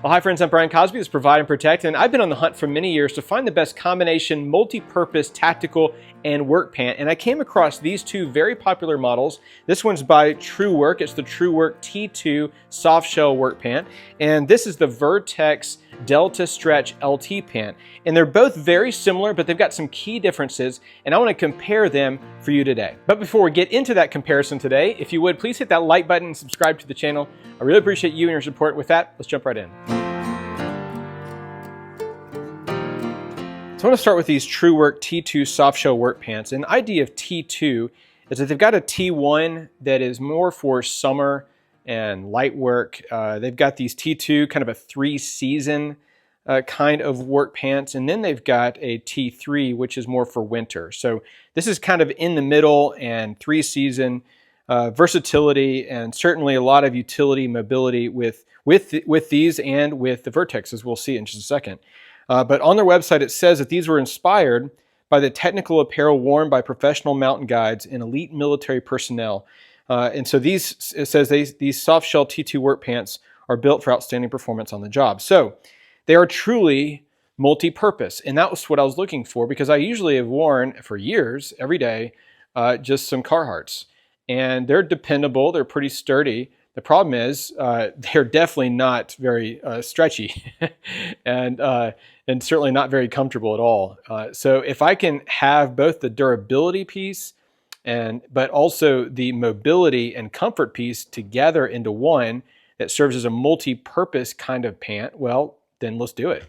Well, hi friends, I'm Brian Cosby with Provide and Protect, and I've been on the hunt for many years to find the best combination multi-purpose tactical and work pant, and I came across these two very popular models. This one's by TRUEWERK. It's the TRUEWERK T2 Softshell work pant, and this is the VERTX Delta Stretch LT pant. And they're both very similar, but they've got some key differences, and I want to compare them for you today. But before we get into that comparison today, if you would, please hit that like button and subscribe to the channel. I really appreciate you and your support. With that, let's jump right in. So I want to start with these TRUEWERK T2 Softshell work pants. And the idea of T2 is that they've got a T1 that is more for summer and light work. They've got these T2, kind of a 3-season kind of work pants. And then they've got a T3, which is more for winter. So this is kind of in the middle and 3-season versatility, and certainly a lot of utility mobility with these and with the VERTX, as we'll see in just a second. But on their website, it says that these were inspired by the technical apparel worn by professional mountain guides and elite military personnel. And so it says these softshell T2 work pants are built for outstanding performance on the job. So they are truly multi-purpose. And that was what I was looking for, because I usually have worn for years, every day, just some Carhartts. And they're dependable, they're pretty sturdy. The problem is they're definitely not very stretchy and certainly not very comfortable at all. So if I can have both the durability piece but also the mobility and comfort piece together into one that serves as a multi-purpose kind of pant, well, then let's do it.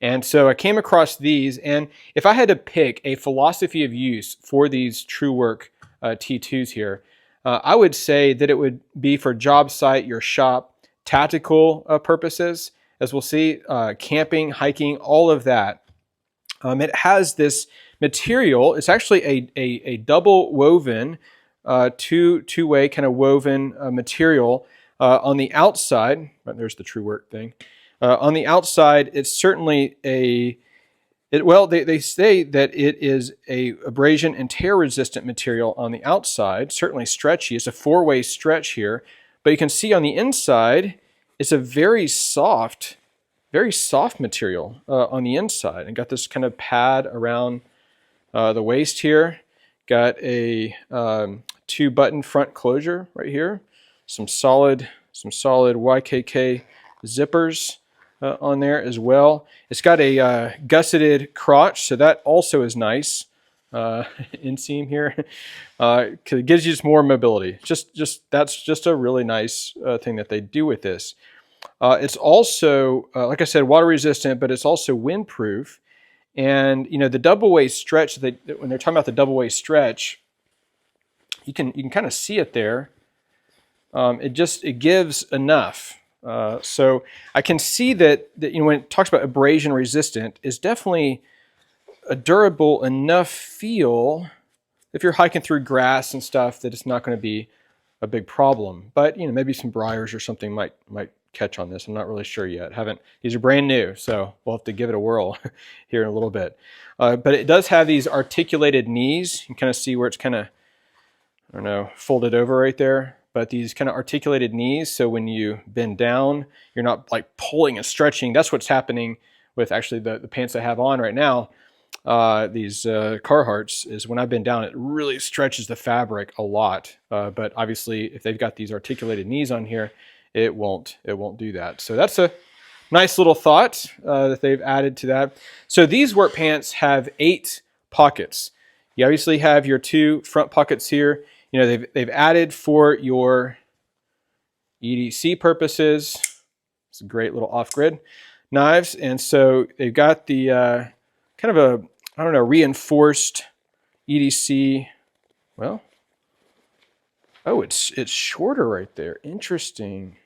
And so I came across these, and if I had to pick a philosophy of use for these TRUEWERK T2s here, I would say that it would be for job site, your shop, tactical purposes, as we'll see, camping, hiking, all of that. It has this material. It's actually a double woven, two-way kind of woven material on the outside. There's the TRUEWERK thing. On the outside, it's certainly they say that it is a abrasion and tear resistant material on the outside, certainly stretchy. It's a 4-way stretch here, but you can see on the inside, it's a very soft material on the inside, and got this kind of pad around the waist here. Got a 2-button front closure right here. Some solid YKK zippers on there as well. It's got a gusseted crotch, so that also is nice. Inseam here, because it gives you just more mobility. That's just a really nice thing that they do with this. It's also, like I said, water resistant, but it's also windproof. And you know, the double way stretch, when they're talking about the double way stretch, you can kind of see it there. It gives enough. So I can see that you know, when it talks about abrasion resistant, is definitely a durable enough feel if you're hiking through grass and stuff, that it's not going to be a big problem. But you know, maybe some briars or something might catch on this. I'm not really sure yet. These are brand new, so we'll have to give it a whirl here in a little bit. But it does have these articulated knees. You can kind of see where it's kind of, I don't know, folded over right there. But these kind of articulated knees, so when you bend down, you're not like pulling and stretching. That's what's happening with actually the pants I have on right now. These Carhartts, is when I bend down, it really stretches the fabric a lot. But obviously, if they've got these articulated knees on here, it won't do that. So that's a nice little thought that they've added to that. So these work pants have 8 pockets. You obviously have your 2 front pockets here. You know, they've added for your EDC purposes. It's a great little off-grid knives, and so they've got the kind of a, I don't know, reinforced EDC. Well, oh, it's shorter right there. Interesting.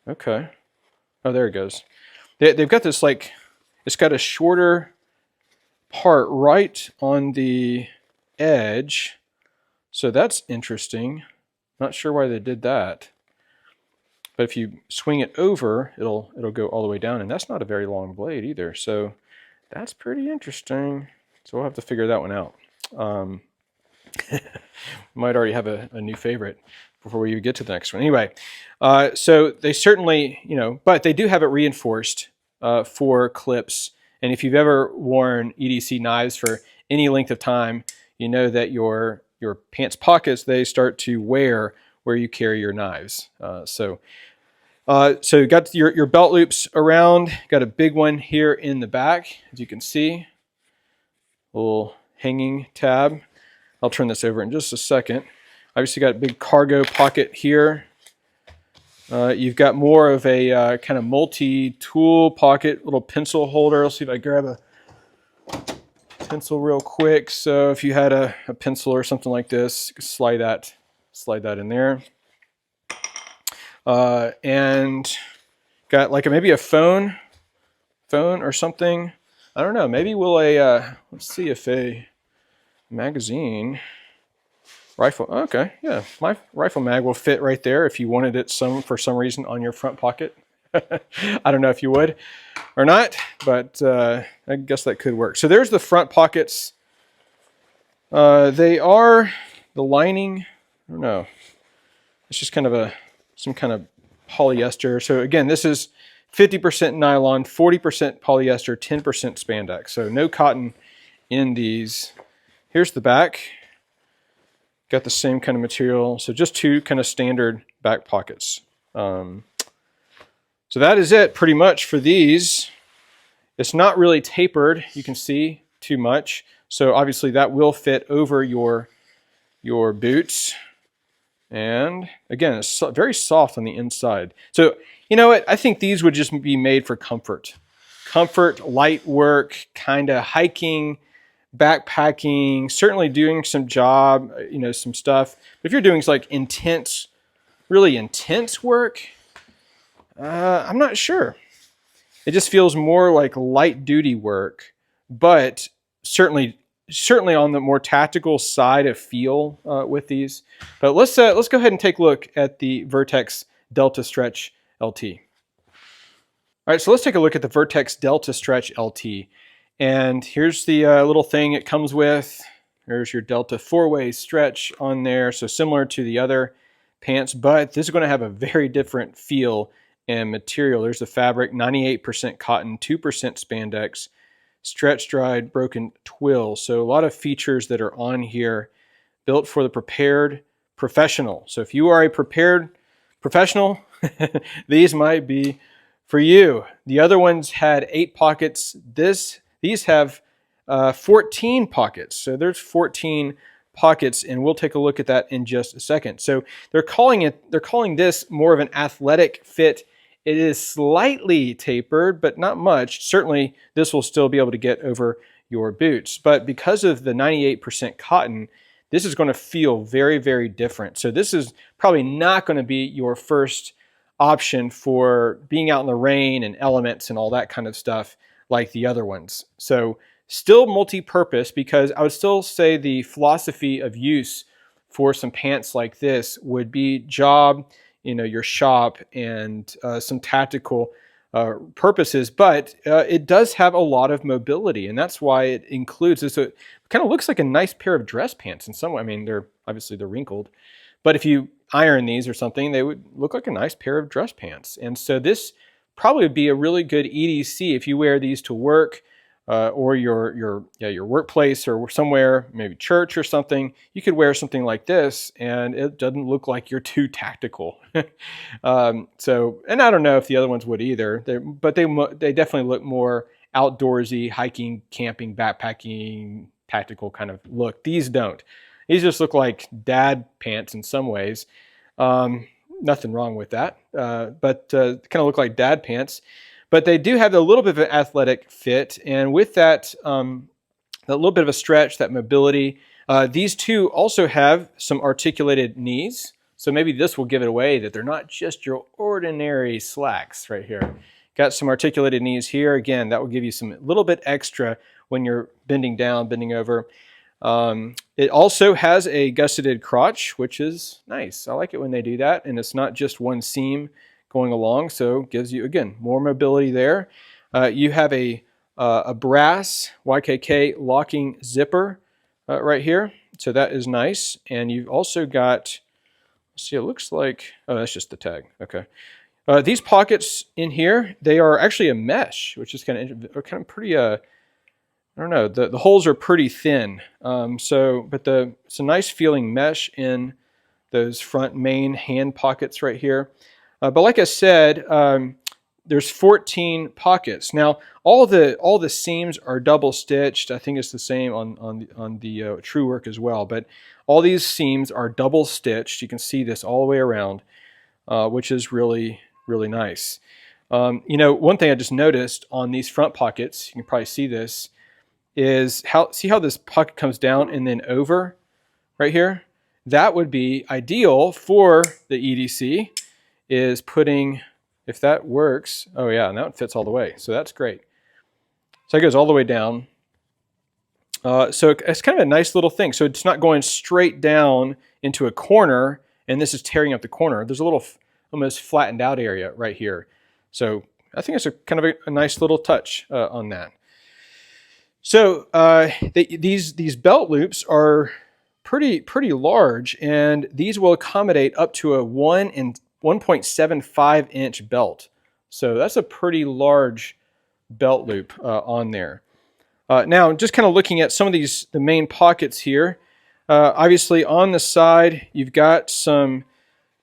Okay. Oh, there it goes. They've got this, like, it's got a shorter part right on the edge. So that's interesting. Not sure why they did that. But if you swing it over, it'll go all the way down, and that's not a very long blade either. So that's pretty interesting. So we'll have to figure that one out. Might already have a new favorite. before we even get to the next one. Anyway, so they certainly, you know, but they do have it reinforced for clips. And if you've ever worn EDC knives for any length of time, you know that your pants pockets, they start to wear where you carry your knives. So you got your belt loops around, got a big one here in the back, as you can see, a little hanging tab. I'll turn this over in just a second. Obviously got a big cargo pocket here. You've got more of a kind of multi-tool pocket, little pencil holder. Let's see if I grab a pencil real quick. So if you had a pencil or something like this, you can slide that in there. And got like maybe a phone or something. I don't know. Maybe we'll let's see if a magazine rifle. Okay, yeah, my rifle mag will fit right there if you wanted it for some reason on your front pocket. I don't know if you would or not, but I guess that could work. So there's the front pockets. They are the lining. I don't know. It's just kind of some kind of polyester. So again, this is 50% nylon, 40% polyester, 10% spandex. So no cotton in these. Here's the back. Got the same kind of material. So just two kind of standard back pockets. So that is it pretty much for these. It's not really tapered, you can see, too much. So obviously that will fit over your boots. And again, it's very soft on the inside. So, you know what? I think these would just be made for comfort. Comfort, light work, kind of hiking, backpacking, certainly doing some job, you know, some stuff. But if you're doing like intense, really intense work, I'm not sure. It just feels more like light duty work, but certainly on the more tactical side of feel with these. But let's go ahead and take a look at the VERTX Delta Stretch LT. All right, so let's take a look at the VERTX Delta Stretch LT. And here's the little thing it comes with. There's your Delta 4-way stretch on there. So similar to the other pants, but this is going to have a very different feel and material. There's the fabric, 98% cotton, 2% spandex, stretch dried broken twill. So a lot of features that are on here, built for the prepared professional. So if you are a prepared professional, these might be for you. The other ones had 8 pockets. These have 14 pockets. So there's 14 pockets, and we'll take a look at that in just a second. So they're calling this more of an athletic fit. It is slightly tapered, but not much. Certainly, this will still be able to get over your boots. But because of the 98% cotton, this is going to feel very, very different. So this is probably not going to be your first option for being out in the rain and elements and all that kind of stuff like the other ones. So still multi-purpose, because I would still say the philosophy of use for some pants like this would be job, you know, your shop, and some tactical purposes, but it does have a lot of mobility, and that's why it includes this. So it kind of looks like a nice pair of dress pants in some way. I mean, they're wrinkled, but if you iron these or something, they would look like a nice pair of dress pants. And so this probably would be a really good EDC if you wear these to work, or your workplace, or somewhere, maybe church or something. You could wear something like this and it doesn't look like you're too tactical. So, and I don't know if the other ones would either, but they definitely look more outdoorsy, hiking, camping, backpacking, tactical kind of look. These don't. These just look like dad pants in some ways. Nothing wrong with that, but kind of look like dad pants. But they do have a little bit of an athletic fit, and with that, that little bit of a stretch, that mobility. These two also have some articulated knees, so maybe this will give it away that they're not just your ordinary slacks right here. Got some articulated knees here. Again, that will give you some little bit extra when you're bending down, bending over. It also has a gusseted crotch, which is nice. I like it when they do that, and it's not just one seam going along, so gives you, again, more mobility there. You have a brass YKK locking zipper right here, so that is nice. And you've also got, let's see, it looks like, oh, that's just the tag. Okay. These pockets in here, they are actually a mesh, which is kind of pretty, I don't know, the holes are pretty thin. But it's a nice feeling mesh in those front main hand pockets right here. But like I said, there's 14 pockets. Now, all the seams are double stitched. I think it's the same on the TRUEWERK as well. But all these seams are double stitched. You can see this all the way around, which is really nice. You know, one thing I just noticed on these front pockets, you can probably see this, is see how this pocket comes down and then over right here? That would be ideal for the EDC, is putting, if that works, oh yeah, and that one fits all the way, so that's great. So it goes all the way down. So it's kind of a nice little thing. So it's not going straight down into a corner, and this is tearing up the corner. There's a little almost flattened out area right here. So I think it's a kind of a nice little touch on that. So these belt loops are pretty large, and these will accommodate up to a 1.75 inch belt. So that's a pretty large belt loop on there. Now, just kind of looking at some of the main pockets here. Obviously on the side, you've got some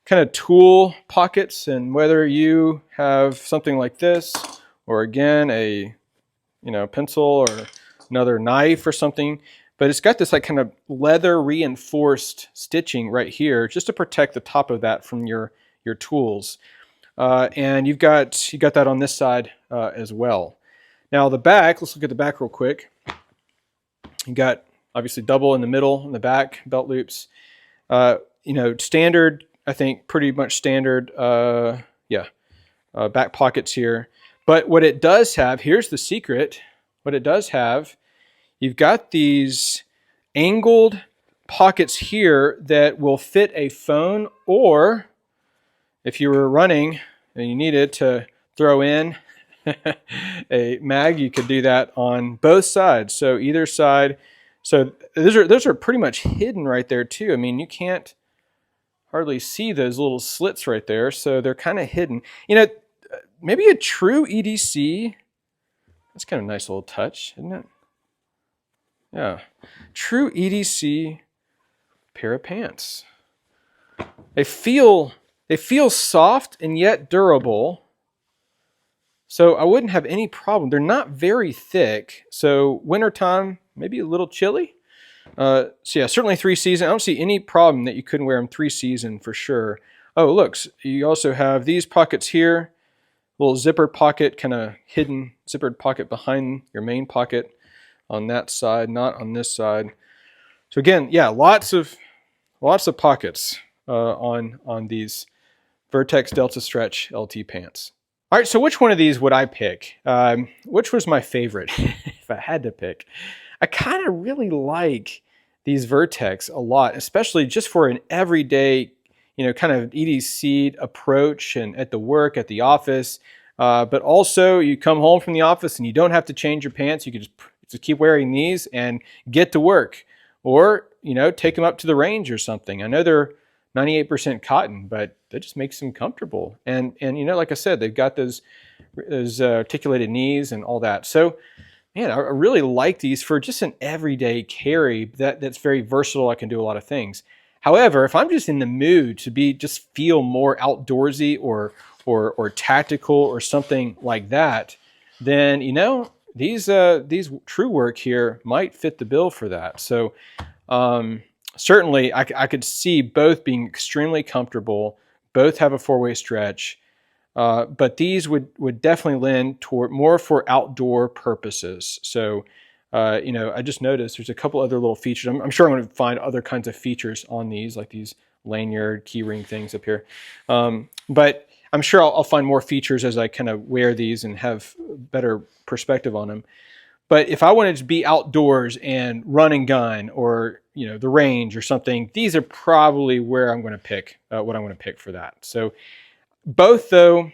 kind of tool pockets, and whether you have something like this, or again, a pencil or another knife or something, but it's got this like kind of leather reinforced stitching right here just to protect the top of that from your tools. And you've got that on this side as well. Now the back, let's look at the back real quick. You got obviously double in the middle and the back belt loops. Standard, I think pretty much standard back pockets here. But what it does have, here's the secret, what it does have, you've got these angled pockets here that will fit a phone, or if you were running and you needed to throw in a mag, you could do that on both sides. So either side. So those are pretty much hidden right there too. I mean, you can't hardly see those little slits right there, so they're kind of hidden. Maybe a true EDC. That's kind of a nice little touch, isn't it? Yeah, true EDC pair of pants. They feel soft and yet durable. So I wouldn't have any problem. They're not very thick. So wintertime, maybe a little chilly. So yeah, certainly 3-season. I don't see any problem that you couldn't wear them 3-season for sure. Oh, look, you also have these pockets here. Little zippered pocket, kind of hidden zippered pocket behind your main pocket on that side, not on this side. So again, yeah, lots of pockets on these VERTX Delta Stretch LT pants. All right, so which one of these would I pick? Which was my favorite if I had to pick? I kind of really like these VERTX a lot, especially just for an everyday, kind of EDC approach and at the work, at the office. But also you come home from the office and you don't have to change your pants. You can just keep wearing these and get to work, or, take them up to the range or something. I know they're 98% cotton, but that just makes them comfortable. And like I said, they've got those articulated knees and all that. So, man, I really like these for just an everyday carry that's very versatile. I can do a lot of things. However, if I'm just in the mood to just feel more outdoorsy or tactical or something like that, then these TRUEWERK here might fit the bill for that. So certainly I could see both being extremely comfortable. Both have a 4-way stretch. But these would definitely lend toward more for outdoor purposes. So, I just noticed there's a couple other little features. I'm sure I'm going to find other kinds of features on these, like these lanyard keyring things up here. But I'm sure I'll find more features as I kind of wear these and have better perspective on them. But if I wanted to be outdoors and run and gun, or the range or something, these are probably where I'm going to pick what I'm going to pick for that. So both, though,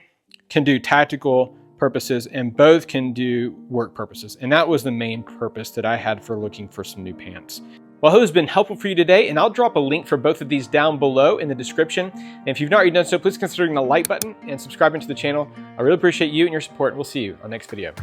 can do tactical purposes and both can do work purposes. And that was the main purpose that I had for looking for some new pants. Well, I hope it's been helpful for you today, and I'll drop a link for both of these down below in the description. And if you've not already done so, please consider hitting the like button and subscribing to the channel. I really appreciate you and your support, and we'll see you on the next video.